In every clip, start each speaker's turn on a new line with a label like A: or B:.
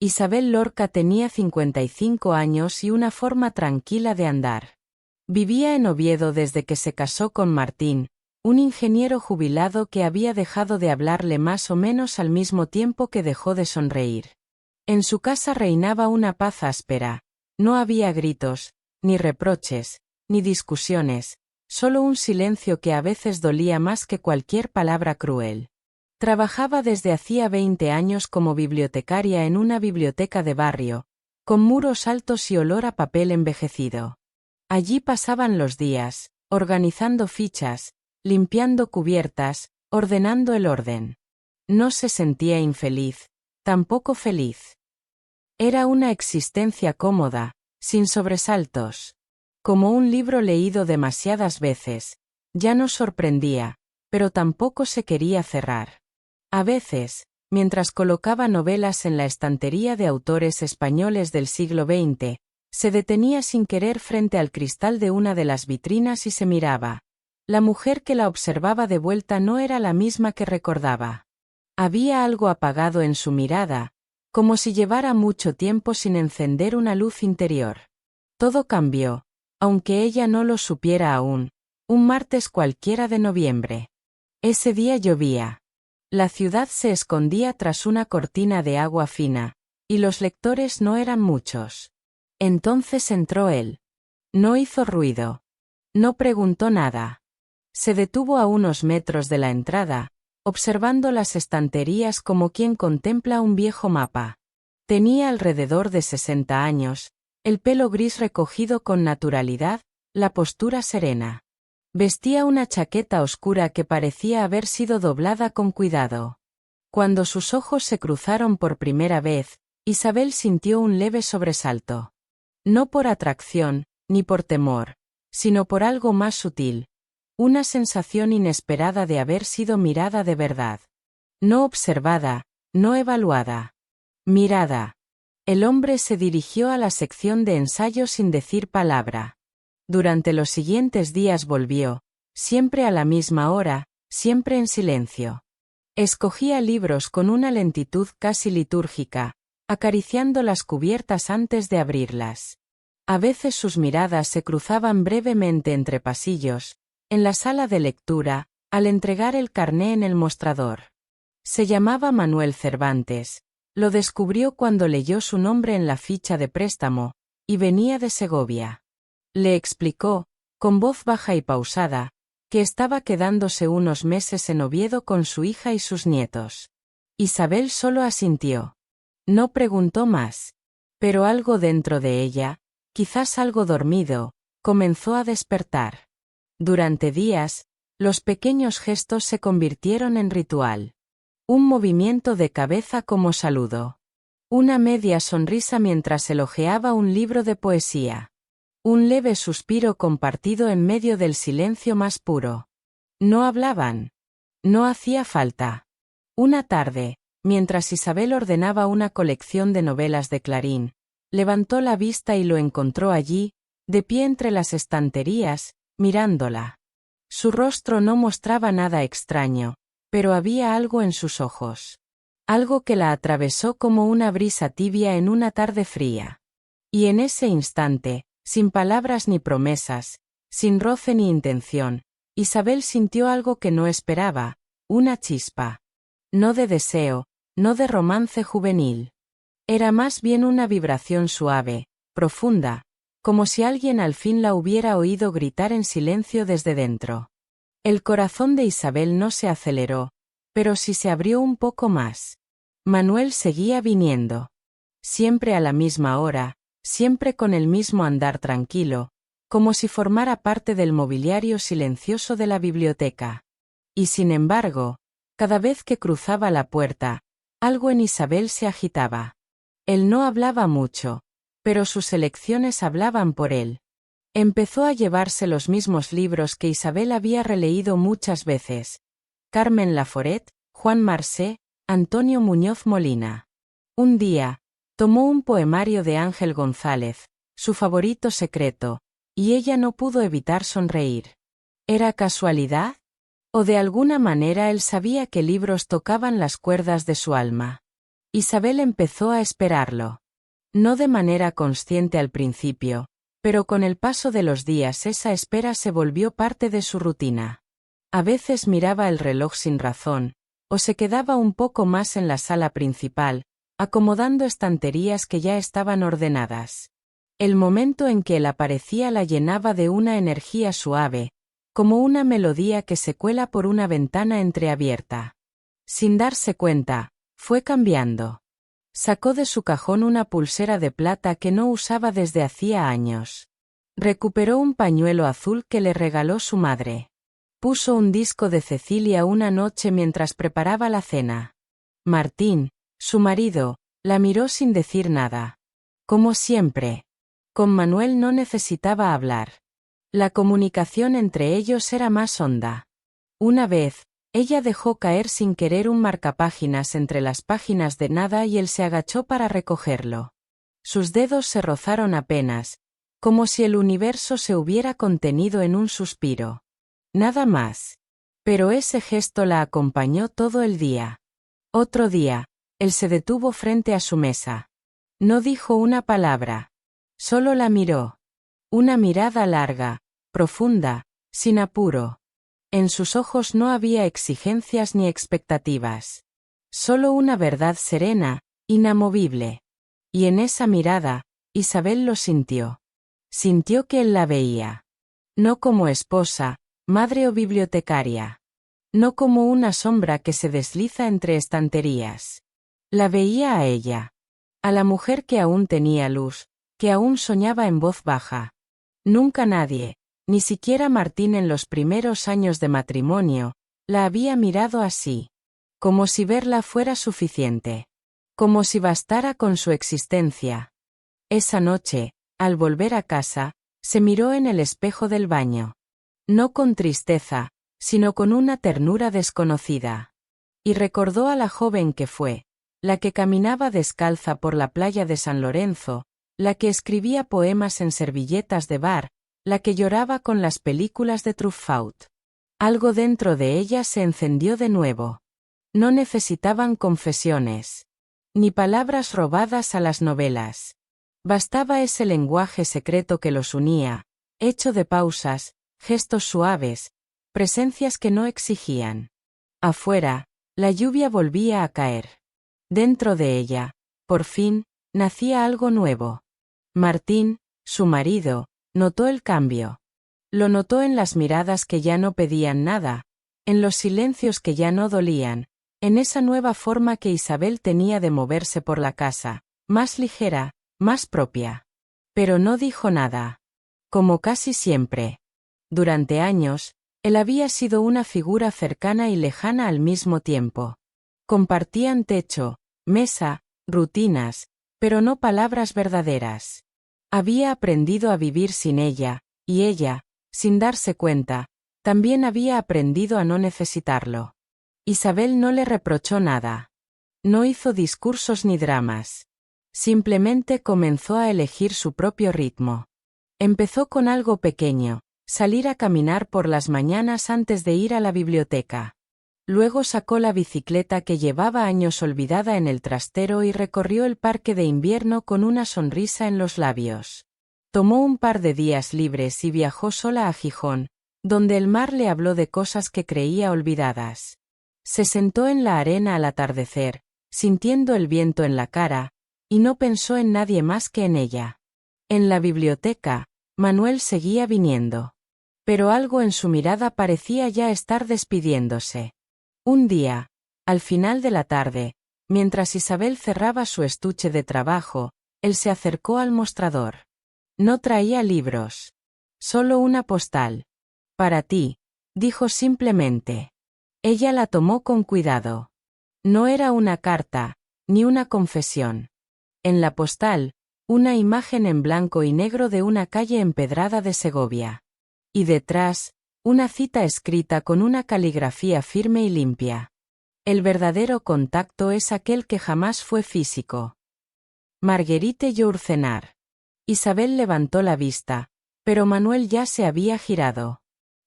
A: Isabel Lorca tenía 55 años y una forma tranquila de andar. Vivía en Oviedo desde que se casó con Martín, un ingeniero jubilado que había dejado de hablarle más o menos al mismo tiempo que dejó de sonreír. En su casa reinaba una paz áspera. No había gritos, ni reproches, ni discusiones, solo un silencio que a veces dolía más que cualquier palabra cruel. Trabajaba desde hacía 20 años como bibliotecaria en una biblioteca de barrio, con muros altos y olor a papel envejecido. Allí pasaban los días, organizando fichas, limpiando cubiertas, ordenando el orden. No se sentía infeliz, tampoco feliz. Era una existencia cómoda, sin sobresaltos. Como un libro leído demasiadas veces, ya no sorprendía, pero tampoco se quería cerrar. A veces, mientras colocaba novelas en la estantería de autores españoles del siglo XX, se detenía sin querer frente al cristal de una de las vitrinas y se miraba. La mujer que la observaba de vuelta no era la misma que recordaba. Había algo apagado en su mirada, como si llevara mucho tiempo sin encender una luz interior. Todo cambió, aunque ella no lo supiera aún, un martes cualquiera de noviembre. Ese día llovía. La ciudad se escondía tras una cortina de agua fina, y los lectores no eran muchos. Entonces entró él. No hizo ruido. No preguntó nada. Se detuvo a unos metros de la entrada, observando las estanterías como quien contempla un viejo mapa. Tenía alrededor de 60 años, el pelo gris recogido con naturalidad, la postura serena. Vestía una chaqueta oscura que parecía haber sido doblada con cuidado. Cuando sus ojos se cruzaron por primera vez, Isabel sintió un leve sobresalto. No por atracción, ni por temor, sino por algo más sutil. Una sensación inesperada de haber sido mirada de verdad. No observada, no evaluada. Mirada. El hombre se dirigió a la sección de ensayo sin decir palabra. Durante los siguientes días volvió, siempre a la misma hora, siempre en silencio. Escogía libros con una lentitud casi litúrgica, acariciando las cubiertas antes de abrirlas. A veces sus miradas se cruzaban brevemente entre pasillos, en la sala de lectura, al entregar el carné en el mostrador. Se llamaba Manuel Cervantes, lo descubrió cuando leyó su nombre en la ficha de préstamo, y venía de Segovia. Le explicó, con voz baja y pausada, que estaba quedándose unos meses en Oviedo con su hija y sus nietos. Isabel solo asintió. No preguntó más. Pero algo dentro de ella, quizás algo dormido, comenzó a despertar. Durante días, los pequeños gestos se convirtieron en ritual. Un movimiento de cabeza como saludo. Una media sonrisa mientras elogiaba un libro de poesía. Un leve suspiro compartido en medio del silencio más puro. No hablaban. No hacía falta. Una tarde, mientras Isabel ordenaba una colección de novelas de Clarín, levantó la vista y lo encontró allí, de pie entre las estanterías, mirándola. Su rostro no mostraba nada extraño, pero había algo en sus ojos. Algo que la atravesó como una brisa tibia en una tarde fría. Y en ese instante, sin palabras ni promesas, sin roce ni intención, Isabel sintió algo que no esperaba, una chispa. No de deseo, no de romance juvenil. Era más bien una vibración suave, profunda, como si alguien al fin la hubiera oído gritar en silencio desde dentro. El corazón de Isabel no se aceleró, pero sí se abrió un poco más. Manuel seguía viniendo. Siempre a la misma hora, siempre con el mismo andar tranquilo, como si formara parte del mobiliario silencioso de la biblioteca. Y sin embargo, cada vez que cruzaba la puerta, algo en Isabel se agitaba. Él no hablaba mucho, pero sus elecciones hablaban por él. Empezó a llevarse los mismos libros que Isabel había releído muchas veces. Carmen Laforet, Juan Marsé, Antonio Muñoz Molina. Un día, tomó un poemario de Ángel González, su favorito secreto, y ella no pudo evitar sonreír. ¿Era casualidad? ¿O de alguna manera él sabía qué libros tocaban las cuerdas de su alma? Isabel empezó a esperarlo. No de manera consciente al principio, pero con el paso de los días esa espera se volvió parte de su rutina. A veces miraba el reloj sin razón, o se quedaba un poco más en la sala principal, acomodando estanterías que ya estaban ordenadas. El momento en que él aparecía la llenaba de una energía suave, como una melodía que se cuela por una ventana entreabierta. Sin darse cuenta, fue cambiando. Sacó de su cajón una pulsera de plata que no usaba desde hacía años. Recuperó un pañuelo azul que le regaló su madre. Puso un disco de Cecilia una noche mientras preparaba la cena. Martín, su marido, la miró sin decir nada. Como siempre. Con Manuel no necesitaba hablar. La comunicación entre ellos era más honda. Una vez, ella dejó caer sin querer un marcapáginas entre las páginas de nada y él se agachó para recogerlo. Sus dedos se rozaron apenas, como si el universo se hubiera contenido en un suspiro. Nada más. Pero ese gesto la acompañó todo el día. Otro día, él se detuvo frente a su mesa. No dijo una palabra. Solo la miró. Una mirada larga, profunda, sin apuro. En sus ojos no había exigencias ni expectativas. Solo una verdad serena, inamovible. Y en esa mirada, Isabel lo sintió. Sintió que él la veía. No como esposa, madre o bibliotecaria. No como una sombra que se desliza entre estanterías. La veía a ella. A la mujer que aún tenía luz, que aún soñaba en voz baja. Nunca nadie, ni siquiera Martín en los primeros años de matrimonio, la había mirado así. Como si verla fuera suficiente. Como si bastara con su existencia. Esa noche, al volver a casa, se miró en el espejo del baño. No con tristeza, sino con una ternura desconocida. Y recordó a la joven que fue, la que caminaba descalza por la playa de San Lorenzo, la que escribía poemas en servilletas de bar, la que lloraba con las películas de Truffaut. Algo dentro de ella se encendió de nuevo. No necesitaban confesiones. Ni palabras robadas a las novelas. Bastaba ese lenguaje secreto que los unía, hecho de pausas, gestos suaves, presencias que no exigían. Afuera, la lluvia volvía a caer. Dentro de ella, por fin, nacía algo nuevo. Martín, su marido, notó el cambio. Lo notó en las miradas que ya no pedían nada, en los silencios que ya no dolían, en esa nueva forma que Isabel tenía de moverse por la casa, más ligera, más propia. Pero no dijo nada. Como casi siempre. Durante años, él había sido una figura cercana y lejana al mismo tiempo. Compartían techo, mesa, rutinas, pero no palabras verdaderas. Había aprendido a vivir sin ella, y ella, sin darse cuenta, también había aprendido a no necesitarlo. Isabel no le reprochó nada. No hizo discursos ni dramas. Simplemente comenzó a elegir su propio ritmo. Empezó con algo pequeño, salir a caminar por las mañanas antes de ir a la biblioteca. Luego sacó la bicicleta que llevaba años olvidada en el trastero y recorrió el parque de invierno con una sonrisa en los labios. Tomó un par de días libres y viajó sola a Gijón, donde el mar le habló de cosas que creía olvidadas. Se sentó en la arena al atardecer, sintiendo el viento en la cara, y no pensó en nadie más que en ella. En la biblioteca, Manuel seguía viniendo. Pero algo en su mirada parecía ya estar despidiéndose. Un día, al final de la tarde, mientras Isabel cerraba su estuche de trabajo, él se acercó al mostrador. No traía libros. Solo una postal. Para ti, dijo simplemente. Ella la tomó con cuidado. No era una carta, ni una confesión. En la postal, una imagen en blanco y negro de una calle empedrada de Segovia. Y detrás, una cita escrita con una caligrafía firme y limpia. El verdadero contacto es aquel que jamás fue físico. Marguerite Yourcenar. Isabel levantó la vista, pero Manuel ya se había girado.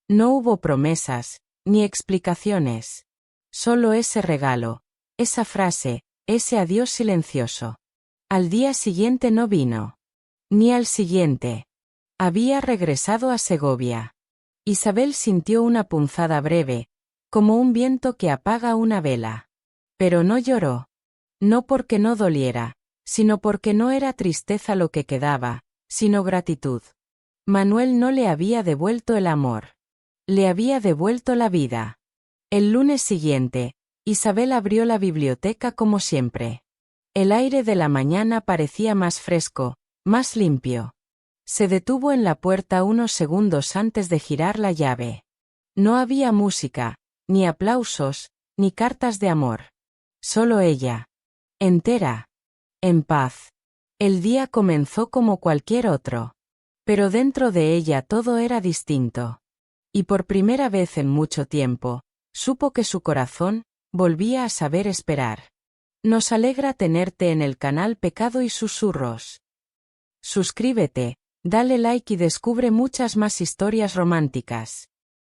A: No hubo promesas, ni explicaciones. Solo ese regalo, esa frase, ese adiós silencioso. Al día siguiente no vino. Ni al siguiente. Había regresado a Segovia. Isabel sintió una punzada breve, como un viento que apaga una vela. Pero no lloró. No porque no doliera, sino porque no era tristeza lo que quedaba, sino gratitud. Manuel no le había devuelto el amor. Le había devuelto la vida. El lunes siguiente, Isabel abrió la biblioteca como siempre. El aire de la mañana parecía más fresco, más limpio. Se detuvo en la puerta unos segundos antes de girar la llave. No había música, ni aplausos, ni cartas de amor. Solo ella. Entera. En paz. El día comenzó como cualquier otro. Pero dentro de ella todo era distinto. Y por primera vez en mucho tiempo, supo que su corazón volvía a saber esperar. Nos alegra tenerte en el canal Pecado y Susurros. Suscríbete, dale like y descubre muchas más historias románticas.